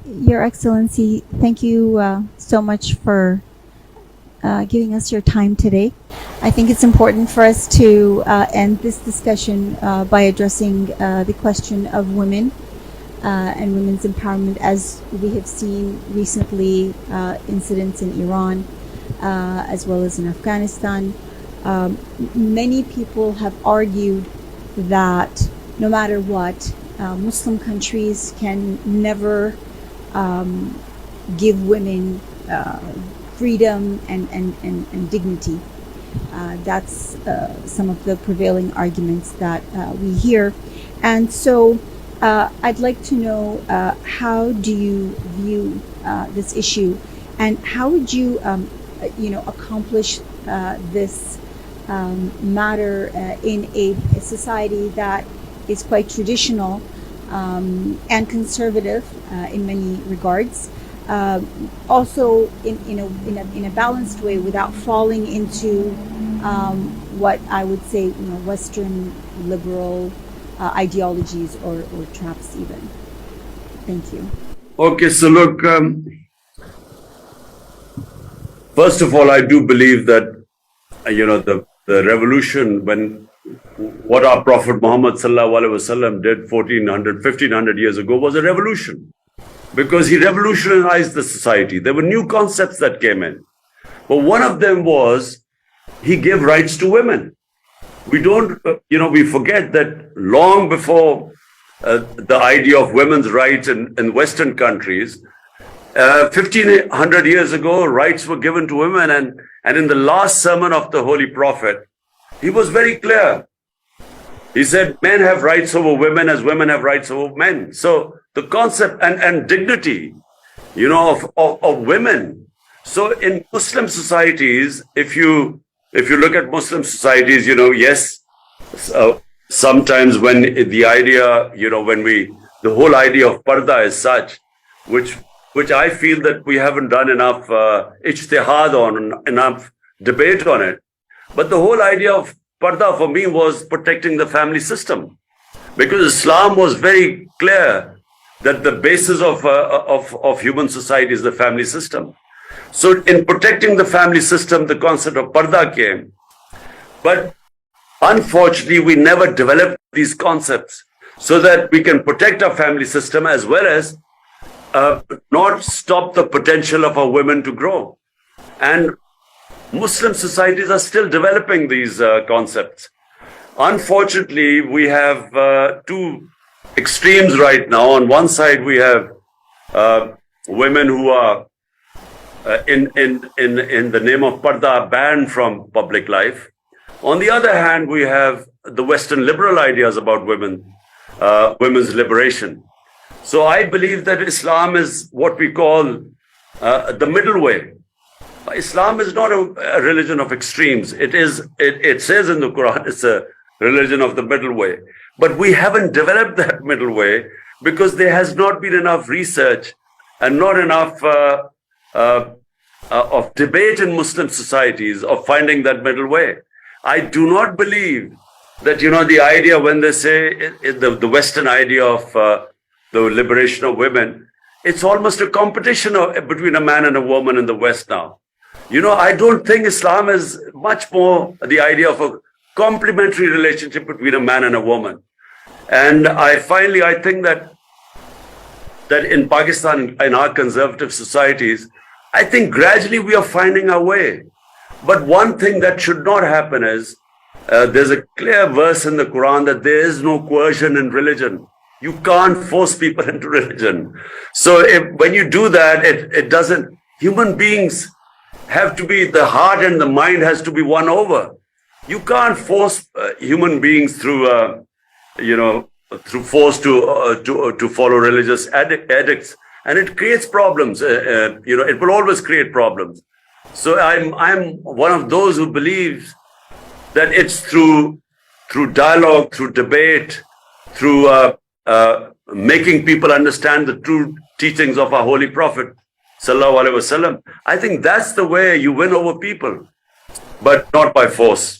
Your Excellency, thank you so much for giving us your time today. I think it's important for us to end this discussion by addressing the question of women and women's empowerment. As we have seen recently, incidents in Iran as well as in Afghanistan. Many people have argued that no matter what, Muslim countries can never give women freedom and dignity. That's some of the prevailing arguments that we hear. And so I'd like to know how do you view this issue, and how would you, accomplish this matter in a society that is quite traditional and conservative in many regards, also in a balanced way, without falling into what I would say, Western liberal ideologies or traps even. Thank you. Okay, so look, first of all, I do believe that, the revolution, what our Prophet Muhammad sallallahu alaihi wasallam did 1500 years ago was a revolution, because he revolutionized the society. There were new concepts that came in, but one of them was he gave rights to women. We don't, we forget that long before the idea of women's rights in Western countries, 1500 years ago, rights were given to women. And in the last sermon of the Holy Prophet, he was very clear. He said, men have rights over women as women have rights over men. So the concept and dignity, of women. So in Muslim societies, if you look at Muslim societies, yes, sometimes when the idea, the whole idea of parda is such, which I feel that we haven't done enough ijtihad on, enough debate on it. But the whole idea of parda for me was protecting the family system, because Islam was very clear that the basis of human society is the family system. So in protecting the family system, the concept of parda came. But unfortunately, we never developed these concepts so that we can protect our family system as well as not stop the potential of our women to grow. And Muslim societies are still developing these concepts. Unfortunately, we have two extremes right now. On one side, we have women who are in the name of parda banned from public life. On the other hand, we have the Western liberal ideas about women's liberation. So I believe that Islam is what we call the middle way. Islam is not a religion of extremes. It says in the Quran, it's a religion of the middle way. But we haven't developed that middle way because there has not been enough research and not enough of debate in Muslim societies of finding that middle way. I do not believe that, the idea when they say the Western idea of the liberation of women, it's almost a competition between a man and a woman in the West now. I don't think Islam is much more the idea of a complementary relationship between a man and a woman. And I think that in Pakistan, in our conservative societies, I think gradually we are finding our way. But one thing that should not happen is, there's a clear verse in the Quran that there is no coercion in religion. You can't force people into religion. So when you do that, it doesn't, human beings have to be, the heart and the mind has to be won over. You can't force human beings through force to follow religious edicts, and it creates problems. It will always create problems. So I'm one of those who believes that it's through dialogue, through debate, through making people understand the true teachings of our Holy Prophet sallallahu alaihi wasallam. I think that's the way you win over people, but not by force.